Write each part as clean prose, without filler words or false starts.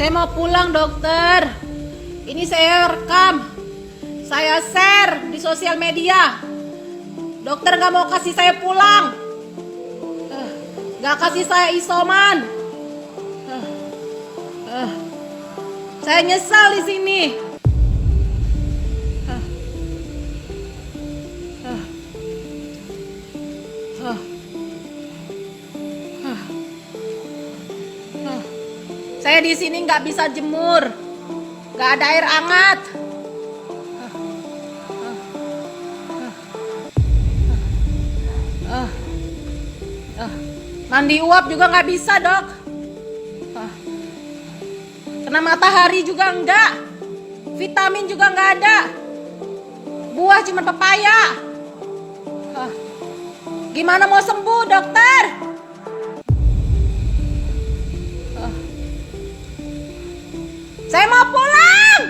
Saya mau pulang, dokter. Ini saya rekam. Saya share di sosial media. Dokter nggak mau kasih saya pulang. Nggak kasih saya isoman. Saya nyesal di sini. Saya di sini nggak bisa jemur, nggak ada air hangat. Mandi uap juga nggak bisa, dok. Kena matahari juga enggak, vitamin juga nggak ada. Buah cuma pepaya. Gimana mau sembuh, dokter? Saya mau pulang.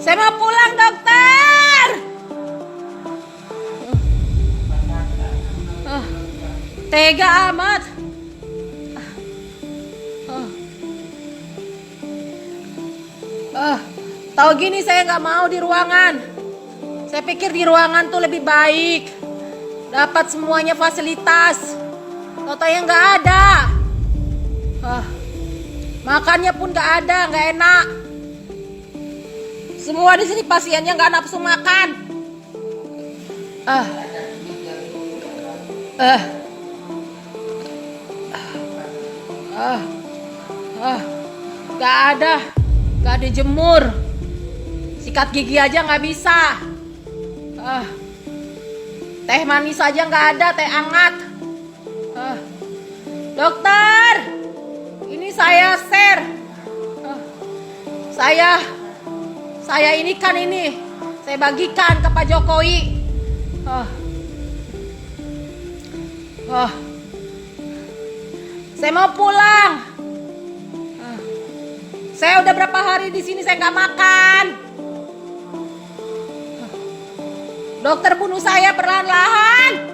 Saya mau pulang, dokter. Tega amat. Tahu gini saya nggak mau di ruangan. Saya pikir di ruangan tuh lebih baik, dapat semuanya fasilitas. Totalnya nggak ada. Makannya pun nggak ada, nggak enak. Semua di sini pasiennya nggak nafsu makan. Nggak ada jemur. Sikat gigi aja nggak bisa. Teh manis aja nggak ada, teh hangat. Dokter, ini saya share. Saya ini kan ini, saya bagikan ke Pak Jokowi. Saya mau pulang. Saya udah berapa hari di sini saya nggak makan. Dokter bunuh saya perlahan-lahan.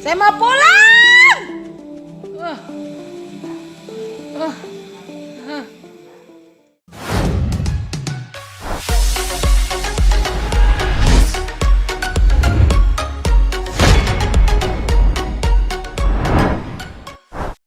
Saya mau pulang.